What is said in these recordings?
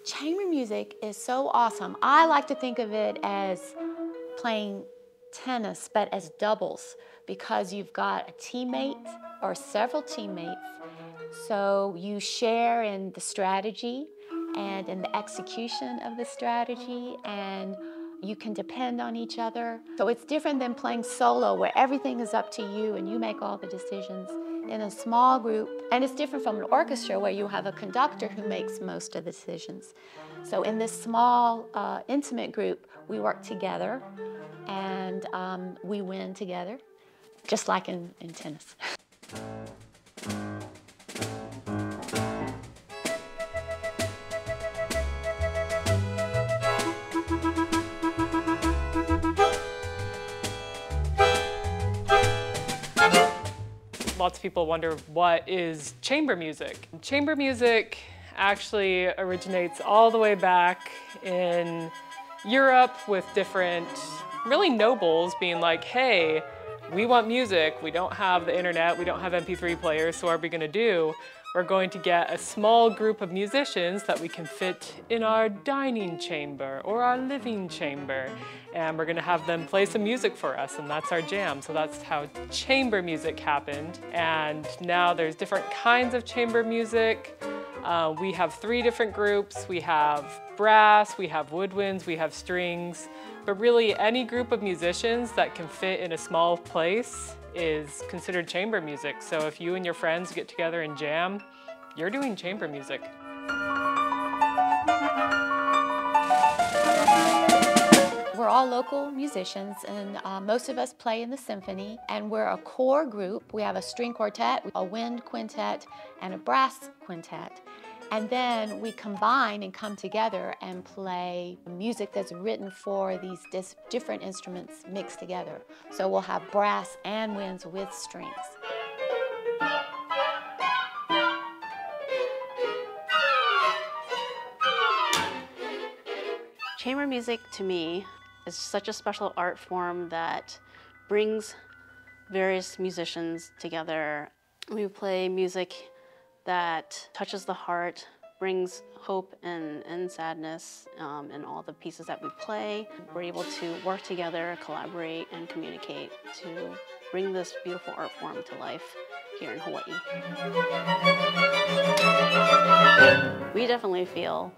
Chamber music is so awesome. I like to think of it as playing tennis, but as doubles, because you've got a teammate or several teammates. So you share in the strategy and in the execution of the strategy, and you can depend on each other. So it's different than playing solo where everything is up to you and you make all the decisions. In a small group, and it's different from an orchestra where you have a conductor who makes most of the decisions. So in this small, intimate group, we work together and we win together, just like in tennis. Lots of people wonder, what is chamber music? Chamber music actually originates all the way back in Europe with different, really nobles being like, hey, we want music, we don't have the internet, we don't have MP3 players, so what are we gonna do? We're going to get a small group of musicians that we can fit in our dining chamber or our living chamber, and we're gonna have them play some music for us, and that's our jam. So that's how chamber music happened. And now there's different kinds of chamber music. We have 3 different groups. We have brass, we have woodwinds, we have strings, but really any group of musicians that can fit in a small place is considered chamber music. So if you and your friends get together and jam, you're doing chamber music. We're all local musicians, and most of us play in the symphony, and we're a core group. We have a string quartet, a wind quintet, and a brass quintet. And then we combine and come together and play music that's written for these different instruments mixed together. So we'll have brass and winds with strings. Chamber music, to me, is such a special art form that brings various musicians together. We play music that touches the heart, brings hope and sadness in all the pieces that we play. We're able to work together, collaborate, and communicate to bring this beautiful art form to life here in Hawaii. We definitely feel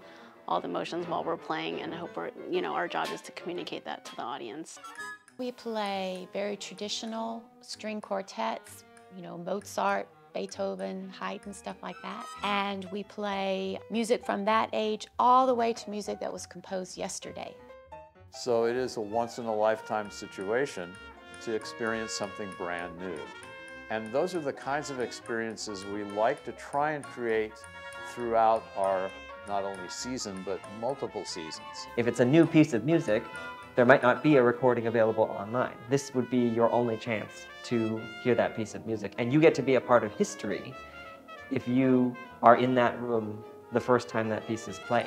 all the emotions while we're playing, and I hope our job is to communicate that to the audience. We play very traditional string quartets, Mozart, Beethoven, Haydn, stuff like that. And we play music from that age all the way to music that was composed yesterday. So it is a once-in-a-lifetime situation to experience something brand new. And those are the kinds of experiences we like to try and create throughout our not only season, but multiple seasons. If it's a new piece of music, there might not be a recording available online. This would be your only chance to hear that piece of music. And you get to be a part of history if you are in that room the first time that piece is played.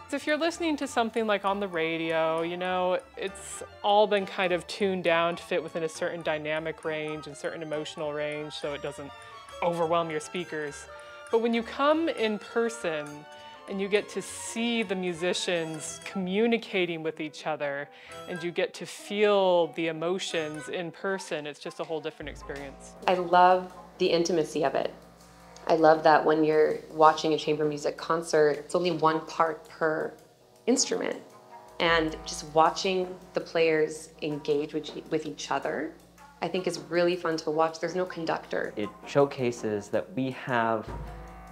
So if you're listening to something like on the radio, it's all been kind of tuned down to fit within a certain dynamic range and certain emotional range so it doesn't overwhelm your speakers. But when you come in person and you get to see the musicians communicating with each other and you get to feel the emotions in person, it's just a whole different experience. I love the intimacy of it. I love that when you're watching a chamber music concert, it's only one part per instrument. And just watching the players engage with each other, I think is really fun to watch. There's no conductor. It showcases that we have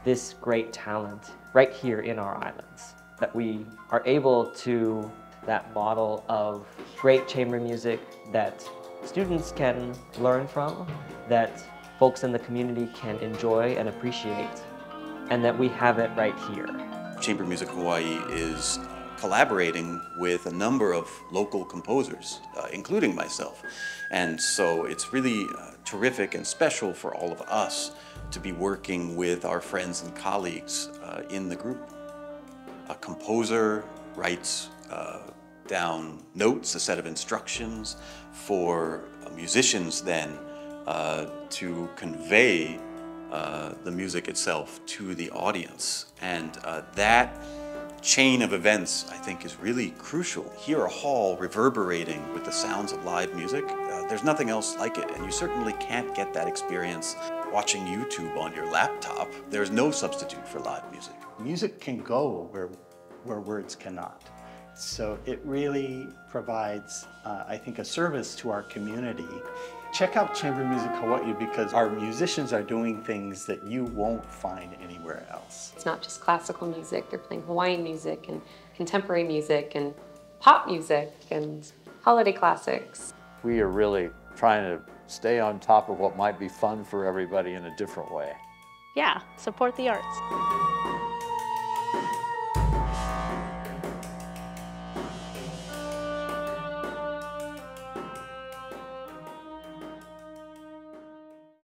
this great talent right here in our islands, that we are able to that model of great chamber music that students can learn from, that folks in the community can enjoy and appreciate, and that we have it right here. Chamber Music Hawaii is collaborating with a number of local composers, including myself. And so it's really terrific and special for all of us to be working with our friends and colleagues in the group. A composer writes down notes, a set of instructions for musicians then to convey the music itself to the audience. And that chain of events, I think, is really crucial. Hear a hall reverberating with the sounds of live music. There's nothing else like it, and you certainly can't get that experience watching YouTube on your laptop. There's no substitute for live music. Music can go where words cannot. So it really provides, I think, a service to our community. Check out Chamber Music Hawai because our musicians are doing things that you won't find anywhere else. It's not just classical music, they're playing Hawaiian music and contemporary music and pop music and holiday classics. We are really trying to stay on top of what might be fun for everybody in a different way. Yeah, support the arts.